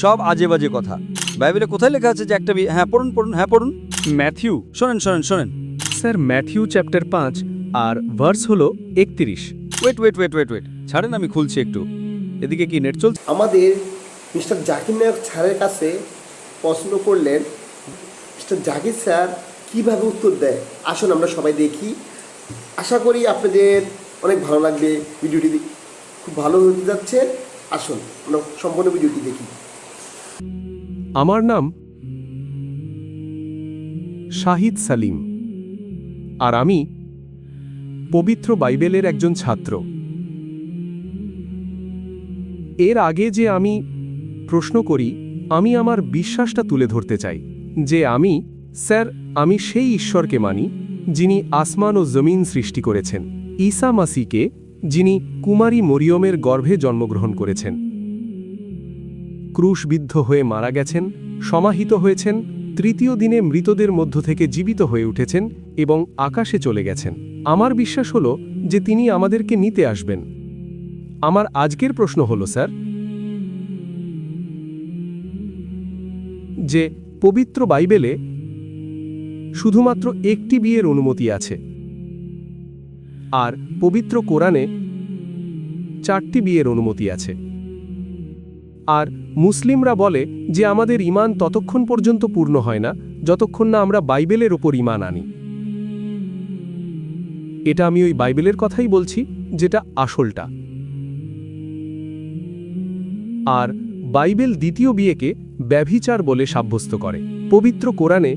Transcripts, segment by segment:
সব আজে বাজে কথা। বাইবেলে কোথায় লেখা আছে যে একটা বিয়ে? হ্যাঁ পড়ুন পড়ুন, হ্যাঁ পড়ুন। ম্যাথিউ। শোনেন শোনেন শোনেন। স্যার ম্যাথিউ চ্যাপ্টার 5 আর ভার্স হলো 31। Wait wait wait wait wait ছাড়েন, আমি খুলছি একটু। এদিকে কি নেট চলছে? আমাদের মিস্টার জাকির নায়ক স্যারের কাছে প্রশ্ন করলেন, মিস্টার জাকির স্যার কীভাবে উত্তর দেয়। আসুন আমরা সবাই দেখি, আশা করি আপনাদের অনেক ভালো লাগবে। ভিডিওটি খুব ভালো হতে যাচ্ছে। আসুন আমরা সম্পূর্ণ ভিডিওটি দেখি। আমার নাম শাহিদ সালিম, আর আমি পবিত্র বাইবেলের একজন ছাত্র। এর আগে যে আমি প্রশ্ন করি, আমি আমার বিশ্বাসটা তুলে ধরতে চাই যে আমি সেই ঈশ্বরকে মানি যিনি আসমান ও জমিন সৃষ্টি করেছেন, ঈসা মাসিকে যিনি কুমারী মরিয়মের গর্ভে জন্মগ্রহণ করেছেন, ক্রুশবিদ্ধ হয়ে মারা গেছেন, সমাহিত হয়েছেন, তৃতীয় দিনে মৃতদের মধ্য থেকে জীবিত হয়ে উঠেছেন এবং আকাশে চলে গেছেন। আমার বিশ্বাস হলো যে তিনি আমাদেরকে নিতে আসবেন। আমার আজকের প্রশ্ন হলো স্যার, যে পবিত্র বাইবেলে শুধুমাত্র একটি বিয়ের অনুমতি আছে, আর পবিত্র কোরআনে 4টি বিয়ের অনুমতি আছে, আর মুসলিমরা বলে যে আমাদের ঈমান ততক্ষণ পর্যন্ত পূর্ণ হয় না যতক্ষণ না আমরা বাইবেলের ওপর ঈমান আনি। এটা আমি ওই বাইবেলের কথাই বলছি যেটা আসলটা। আর বাইবেল দ্বিতীয় বিয়েকে ব্যভিচার বলে সাব্যস্ত করে। পবিত্র কোরআনে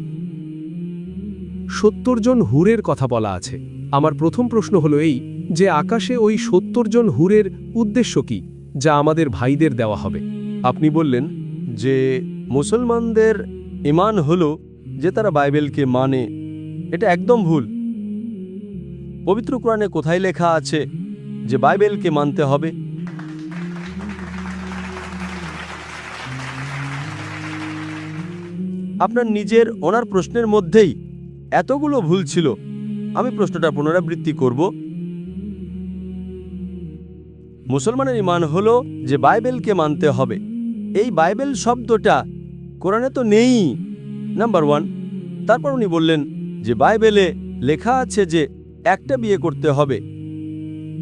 70 জন হুরের কথা বলা আছে। আমার প্রথম প্রশ্ন হলো এই যে আকাশে ওই 70 জন হুরের উদ্দেশ্য কি, যা আমাদের ভাইদের দেওয়া হবে? আপনি বললেন যে মুসলমানদের ঈমান হলো যে তারা বাইবেলকে মানে। এটা একদম ভুল। পবিত্র কোরআনে কোথায় লেখা আছে যে বাইবেলকে মানতে হবে? আপনার নিজের ওনার প্রশ্নের মধ্যেই এতগুলো ভুল ছিল। আমি প্রশ্নটা পুনরাবৃত্তি করব। মুসলমানের ঈমান হলো যে বাইবেলকে মানতে হবে। এই বাইবেল শব্দটা কোরআনে তো নেই, নাম্বার 1। তারপর উনি বললেন যে বাইবেলে লেখা আছে যে একটা বিয়ে করতে হবে,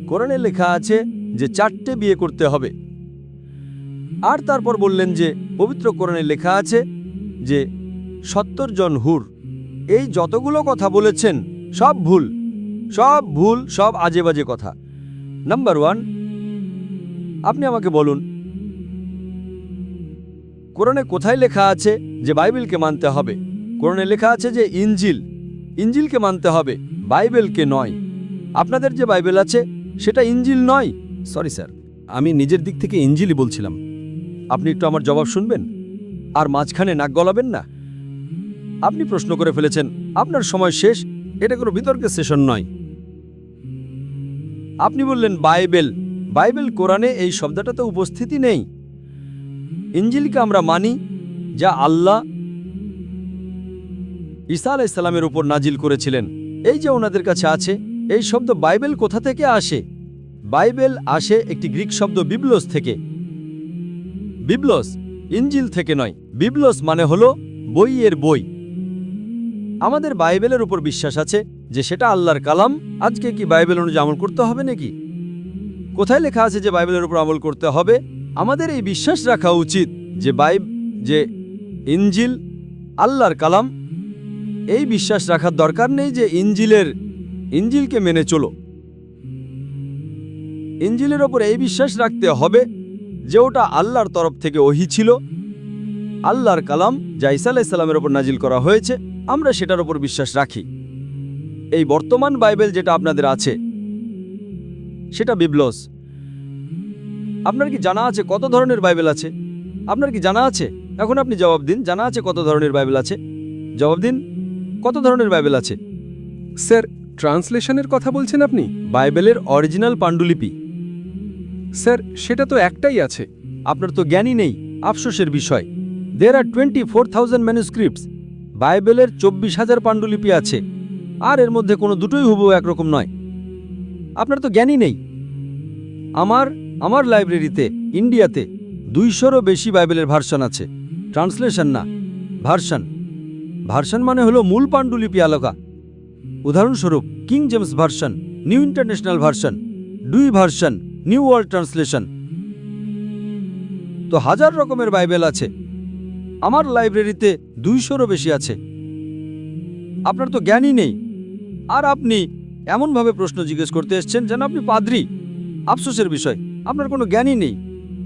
কোরআনে লেখা আছে যে 4টে বিয়ে করতে হবে। আর তারপর বললেন যে পবিত্র কোরআনে লেখা আছে যে 70 জন হুর। এই যতগুলো কথা বলেছেন সব ভুল, সব ভুল, সব আজে বাজে কথা। নাম্বার 1, আপনি আমাকে বলুন কোরআনে কোথায় লেখা আছে যে বাইবেলকে মানতে হবে? কোরআনে লেখা আছে যে ইঞ্জিলকে মানতে হবে, বাইবেলকে নয়। আপনাদের যে বাইবেল আছে সেটা ইঞ্জিল নয়। সরি স্যার, আমি নিজের দিক থেকে ইঞ্জিলই বলছিলাম। আপনি একটু আমার জবাব শুনবেন আর মাঝখানে নাক গলাবেন না। আপনি প্রশ্ন করে ফেলেছেন, আপনার সময় শেষ। এটা কোনো বিতর্কের সেশন নয়। আপনি বললেন বাইবেল কোরআনে এই শব্দটাতে উপস্থিতি নেই। ইঞ্জিলকে আমরা মানি, যা আল্লাহ ঈসা আলাইহিস সালামের উপর নাজিল করেছিলেন। এই যে ওনাদের কাছে আছে। এই শব্দ বাইবেল কোথা থেকে আসে? বাইবেল আসে একটি গ্রিক শব্দ বিবলোস থেকে। বিবলোস, ইঞ্জিল থেকে নয়। বিবলোস মানে হলো বইয়ের বই। আমাদের বাইবেলের উপর বিশ্বাস আছে যে সেটা আল্লাহর কালাম। আজকে কি বাইবেল অনুযায়ী আমল করতে হবে নাকি? কোথায় লেখা আছে যে বাইবেলের উপর আমল করতে হবে? আমাদের এই বিশ্বাস রাখা উচিত যে ইঞ্জিল আল্লাহর কালাম। এই বিশ্বাস রাখার দরকার নেই যে ইঞ্জিলকে মেনে চলো। ইঞ্জিলের ওপর এই বিশ্বাস রাখতে হবে যে ওটা আল্লাহর তরফ থেকে ওহী ছিল, আল্লাহর কালাম, যা ঈসা আলাইহিস সালামের ওপর নাজিল করা হয়েছে। আমরা সেটার ওপর বিশ্বাস রাখি। এই বর্তমান বাইবেল যেটা আপনাদের আছে সেটা বিবলোস। আপনার কি জানা আছে কত ধরনের বাইবেল আছে? আপনার কি জানা আছে? এখন আপনি জবাব দিন, জানা আছে কত ধরনের বাইবেল আছে? জবাব দিন, কত ধরনের বাইবেল আছে? স্যার, ট্রান্সলেশনের কথা বলছেন আপনি? বাইবেলের অরিজিনাল পাণ্ডুলিপি। স্যার, সেটা তো একটাই আছে। আপনার তো জ্ঞানই নেই, আফসোসের বিষয়। There are 24,000 ম্যানুস্ক্রিপ্টস। বাইবেলের 24,000 পাণ্ডুলিপি আছে, আর এর মধ্যে কোনো দুটোই হুবহু একরকম নয়। আপনার তো জ্ঞানই নেই। আমার লাইব্রেরিতে ইন্ডিয়াতে 200-রও বেশি বাইবেলের ভার্সন আছে। ট্রান্সলেশন না, ভার্সন। ভার্সন মানে হলো মূল পাণ্ডুলিপি আলাদা। উদাহরণস্বরূপ king James version, new international version, Douay version, new world translation. তো হাজার রকমের বাইবেল আছে। আমার লাইব্রেরিতে 200-রও বেশি আছে। আপনার তো জ্ঞানই নেই, আর আপনি এমনভাবে প্রশ্ন জিজ্ঞেস করতে এসেছেন যেন আপনি পাদ্রী। আফসোসের বিষয়, আপনার কোনো জ্ঞানই নেই।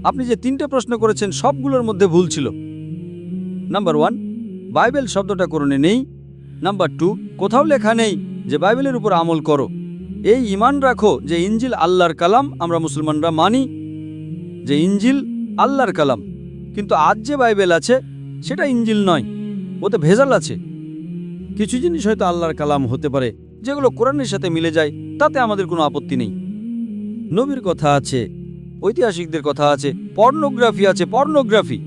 আপনি যে 3টে প্রশ্ন করেছেন সবগুলোর মধ্যে ভুল ছিল। নাম্বার 1, বাইবেল শব্দটা কোরআনে নেই। নাম্বার 2, কোথাও লেখা নেই যে বাইবেলের উপর আমল করো। এই ঈমান রাখো যে ইনজিল আল্লাহর কালাম। আমরা মুসলমানরা মানি যে ইনজিল আল্লাহর কালাম, কিন্তু আজ যে বাইবেল আছে সেটা ইনজিল নয়, ওতে ভেজাল আছে। কিছু জিনিস হয়তো আল্লাহর কালাম হতে পারে যেগুলো কোরআনের সাথে মিলে যায়, তাতে আমাদের কোনো আপত্তি নেই। নবীর কথা আছে, ঐতিহাসিকদের কথা আছে, পর্নোগ্রাফি আছে, পর্নোগ্রাফি।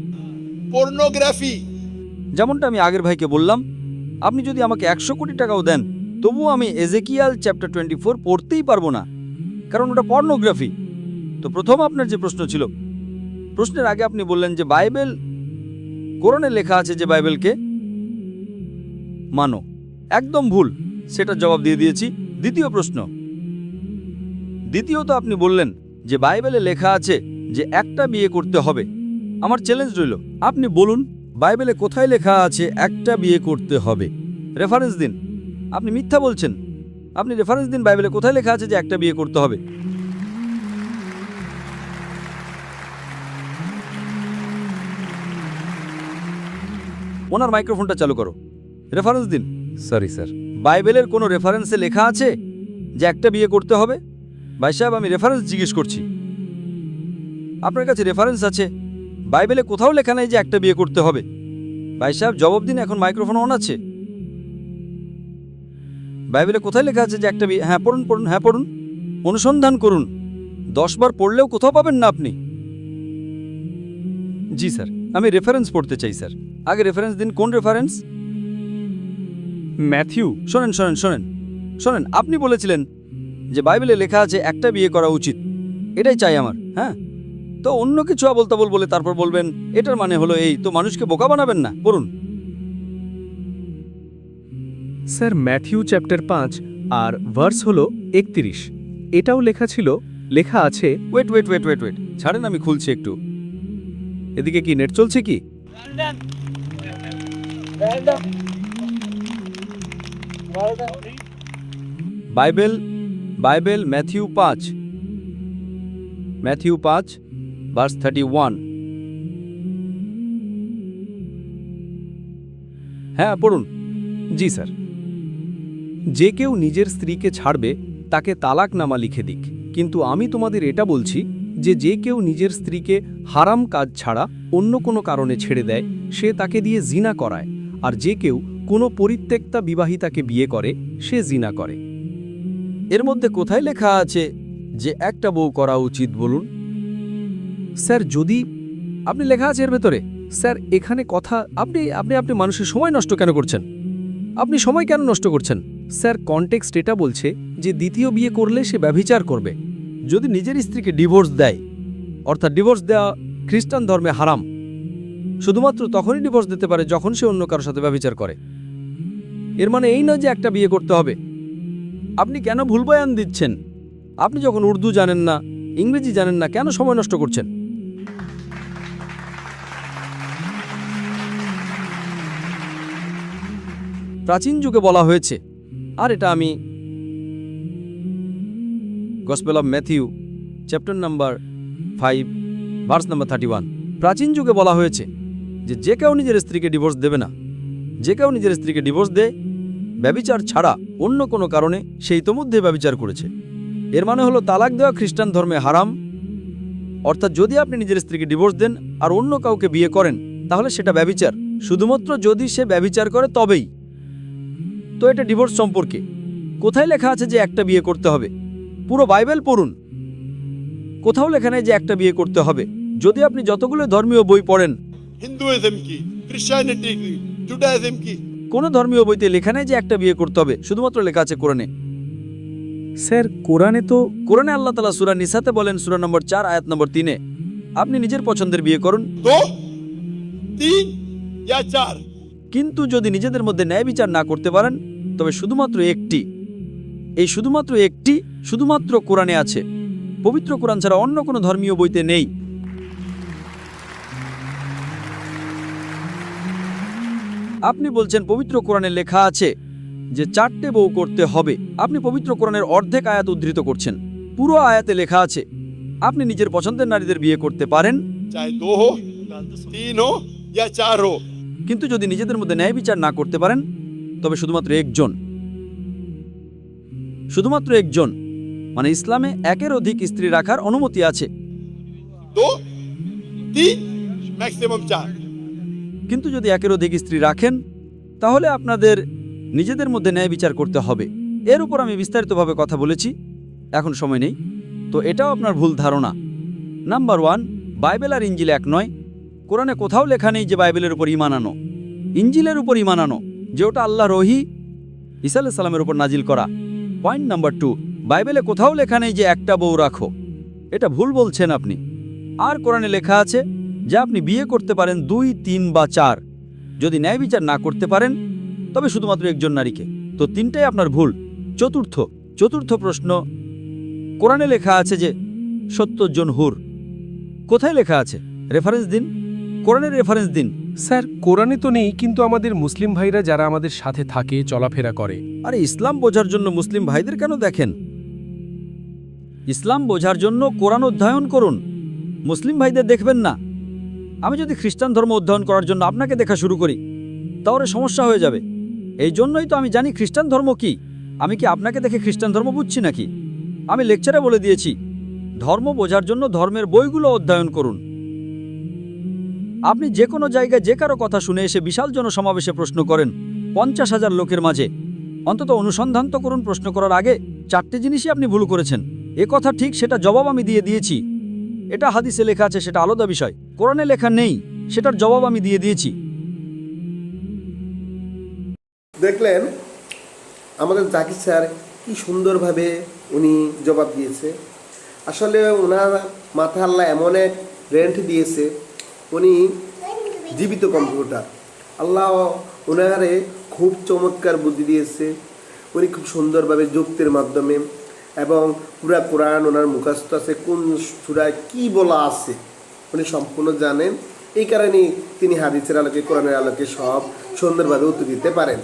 যেমনটা আমি আগের ভাইকে বললাম, আপনি যদি আমাকে 100 কোটি টাকাও দেন তবুও আমি এজেকিয়াল চ্যাপ্টার 24 পড়তেই পারবো না, কারণ ওটা পর্নোগ্রাফি। তো প্রথম আপনার যে প্রশ্ন ছিল, প্রশ্নের আগে আপনি বললেন যে বাইবেল, কোরআনে লেখা আছে যে বাইবেলকে মানো। একদম ভুল, সেটার জবাব দিয়ে দিয়েছি। দ্বিতীয় প্রশ্ন, দ্বিতীয়ত আপনি বললেন যে বাইবেলে লেখা আছে যে একটা বিয়ে করতে হবে। আমার চ্যালেঞ্জ রইল, আপনি বলুন বাইবেলে কোথায় লেখা আছে একটা বিয়ে করতে হবে? রেফারেন্স দিন। আপনি মিথ্যা বলছেন। আপনি রেফারেন্স দিন, বাইবেলে কোথায় লেখা আছে যে একটা বিয়ে করতে হবে? ওনার মাইক্রোফোনটা চালু করো। রেফারেন্স দিন। Sorry sir. বাইবেলের কোনো রেফারেন্সে লেখা আছে যে একটা বিয়ে করতে হবে? ভাই সাহেব, আমি রেফারেন্স জিজ্ঞেস করছি। আপনার কাছে রেফারেন্স আছে? বাইবেলে কোথাও লেখা নেই যে একটা বিয়ে করতে হবে। ভাই সাহেব জবাব দিন, এখন মাইক্রোফোন অন আছে। বাইবেলে কোথায় লেখা আছে যে একটা বিয়ে? হ্যাঁ পড়ুন, পড়ুন, হ্যাঁ পড়ুন, অনুসন্ধান করুন। 10 বার পড়লেও কোথাও পাবেন না আপনি। জি স্যার, আমি রেফারেন্স পড়তে চাই স্যার। আগে রেফারেন্স দিন। কোন রেফারেন্স? ম্যাথিউ। শোনেন শোনেন শোনেন শোনেন, আপনি বলেছিলেন যে বাইবেলে লেখা আছে একটা বিয়ে করা উচিত। এটাই চাই আমার। হ্যাঁ, তো অন্য কিছু আবল তাবল বলে তারপর বলবেন এটার মানে হলো এই, তো মানুষকে বোকা বানাবেন না। পড়ুন। স্যার ম্যাথিউ চ্যাপ্টার 5 আর ভার্স হলো 31। এটাও লেখা আছে। Wait wait wait wait wait ছাড়েন, আমি খুলছি একটু। এদিকে কি নেট চলছে কি? Bible Matthew 5 verse 31। হ্যাঁ পড়ুন। জি স্যার। যে কেউ নিজের স্ত্রীকে ছাড়বে তাকে তালাকনামা লিখে দিক, কিন্তু আমি তোমাদের এটা বলছি যে কেউ নিজের স্ত্রীকে হারাম কাজ ছাড়া অন্য কোনো কারণে ছেড়ে দেয় সে তাকে দিয়ে জিনা করায়, আর যে কেউ কোনো পরিত্যক্তা বিবাহিতাকে বিয়ে করে সে জিনা করে। এর মধ্যে কোথায় লেখা আছে যে একটা বউ করা উচিত বলুন? স্যার যদি আপনি লেখা আছে এর ভেতরে? স্যার এখানে কথা আপনি আপনি আপনি মানুষের সময় নষ্ট কেন করছেন? আপনি সময় কেন নষ্ট করছেন? স্যার কনটেক্সট এটা বলছে যে দ্বিতীয় বিয়ে করলে সে ব্যভিচার করবে। যদি নিজের স্ত্রীকে ডিভোর্স দেয়, অর্থাৎ ডিভোর্স দেওয়া খ্রিস্টান ধর্মে হারাম, শুধুমাত্র তখনই ডিভোর্স দিতে পারে যখন সে অন্য কারোর সাথে ব্যভিচার করে। এর মানে এই নয় যে একটা বিয়ে করতে হবে। আপনি কেন ভুল বয়ান দিচ্ছেন? আপনি যখন উর্দু জানেন না, ইংরেজি জানেন না, কেন সময় নষ্ট করছেন? প্রাচীন যুগে বলা হয়েছে, আর এটা আমি gospel of Matthew chapter number 5 verse number 31। প্রাচীন যুগে বলা হয়েছে যে কেউ নিজের স্ত্রীকে ডিভোর্স দেবে না। যে কেউ নিজের স্ত্রীকে ডিভোর্স দেয় ব্যভিচার ছাড়া অন্য কোনো কারণে সে ইতোমধ্যে ব্যভিচার করেছে। এর মানে হলো তালাক দেওয়া খ্রিস্টান ধর্মে হারাম। অর্থাৎ যদি আপনি নিজের স্ত্রীকে ডিভোর্স দেন আর অন্য কাউকে বিয়ে করেন তাহলে সেটা ব্যভিচার, শুধুমাত্র যদি সে ব্যভিচার করে তবেই। তো এটা ডিভোর্স সম্পর্কে কোথায় লেখা আছে যে একটা বিয়ে করতে হবে? পুরো বাইবেল পড়ুন, কোথাও লেখা নেই যে একটা বিয়ে করতে হবে। যদি আপনি যতগুলো ধর্মীয় বই পড়েন, हिंदुइज्म की, क्रिश्चियनिटी की, जुडाइज्म की, কোনো ধর্মীয় বইতে লেখা নেই যে একটা বিয়ে করতে হবে, শুধুমাত্র লেখা আছে কোরআনে। স্যার কোরআনে আল্লাহ তাআলা সূরা নিসাতে বলেন, সূরা নম্বর 4 আয়াত নম্বর 3, আপনি নিজের পছন্দের বিয়ে করুন। 2 3 या 4 কিন্তু যদি নিজেদের মধ্যে ন্যায় বিচার না করতে পারেন তবে শুধুমাত্র একটি, এই শুধুমাত্র একটি শুধুমাত্র কোরআনে আছে। পবিত্র কোরআন ছাড়া অন্য কোনো ধর্মীয় বইতে নেই। আপনি বলছেন পবিত্র কোরআনে লেখা আছে যে 4টে বউ করতে হবে। আপনি পবিত্র কোরআনের অর্ধেক আয়াত উদ্ধৃত করছেন। পুরো আয়াতে লেখা আছে আপনি নিজের পছন্দের নারীদের বিয়ে করতে পারেন, चाहे 2 हो 3 हो या 4 हो। কিন্তু যদি নিজেদের মধ্যে ন্যায় বিচার না করতে পারেন তবে শুধুমাত্র একজন, শুধুমাত্র একজন, মানে ইসলামে একের অধিক স্ত্রী রাখার অনুমতি আছে। 2 3 मैक्सिमम 4। কিন্তু যদি একের অধিক স্ত্রী রাখেন তাহলে আপনাদের নিজেদের মধ্যে ন্যায় বিচার করতে হবে। এর উপর আমি বিস্তারিতভাবে কথা বলেছি, এখন সময় নেই। তো এটাও আপনার ভুল ধারণা। নাম্বার 1, বাইবেল আর ইঞ্জিল এক নয়। কোরআনে কোথাও লেখা নেই যে বাইবেলের উপর ঈমান আনো, ইঞ্জিলের উপর ঈমান আনো, যে ওটা আল্লাহর ওহী ঈসা আলাইহিস সালামের উপর নাজিল করা। পয়েন্ট নাম্বার 2, বাইবেলে কোথাও লেখা নেই যে একটা বউ রাখো, এটা ভুল বলছেন আপনি। আর কোরআনে লেখা আছে যে আপনি বিয়ে করতে পারেন 2, 3 বা 4। যদি ন্যায় বিচার না করতে পারেন তবে শুধুমাত্র একজন নারীকে। তো 3টাই আপনার ভুল। চতুর্থ প্রশ্ন, কোরআনে লেখা আছে যে 70 জন হুর। কোথায় লেখা আছে? রেফারেন্স দিন, কোরআনের রেফারেন্স দিন। স্যার, কোরআনে তো নেই, কিন্তু আমাদের মুসলিম ভাইরা যারা আমাদের সাথে থাকে, চলাফেরা করে। আরে ইসলাম বোঝার জন্য মুসলিম ভাইদের কেন দেখেন? ইসলাম বোঝার জন্য কোরআন অধ্যয়ন করুন, মুসলিম ভাইদের দেখবেন না। আমি যদি খ্রিস্টান ধর্ম অধ্যয়ন করার জন্য আপনাকে দেখা শুরু করি তাহলে সমস্যা হয়ে যাবে। এই জন্যই তো আমি জানি খ্রিস্টান ধর্ম কি। আমি কি আপনাকে দেখে খ্রিস্টান ধর্ম বুঝছি নাকি? আমি লেকচারে বলে দিয়েছি, ধর্ম বোঝার জন্য ধর্মের বইগুলো অধ্যয়ন করুন। আপনি যে কোনো জায়গায় যে কারো কথা শুনে এসে বিশাল জনসমাবেশে প্রশ্ন করেন 50,000 লোকের মাঝে, অন্তত অনুসন্ধান তো করুন প্রশ্ন করার আগে। 4টে জিনিসই আপনি ভুল করেছেন। এ কথা ঠিক, সেটা জবাব আমি দিয়ে দিয়েছি। এটা হাদিসে লেখা আছে, সেটা আলাদা বিষয়। কোরআনে লেখা নেই, সেটার জবাব আমি দিয়ে দিয়েছি। দেখলেন আমাদের জাকির স্যার কি সুন্দরভাবে উনি জবাব দিয়েছে। আসলে ওনার মাথায় আল্লাহ এমন এক রেন্ট দিয়েছে, উনি জীবিত কম্পিউটার। আল্লাহ ওনারে খুব চমৎকার বুদ্ধি দিয়েছে। উনি খুব সুন্দরভাবে যুক্তির মাধ্যমে এবং পুরা কোরআন ওনার মুখস্থ আছে, কোন সূরায় কি বলা আছে উনি সম্পূর্ণ জানেন। এই কারণেই তিনি হাদিসের আলোকে, কোরআনের আলোকে সব সুন্দরভাবে উত্তর দিতে পারেন।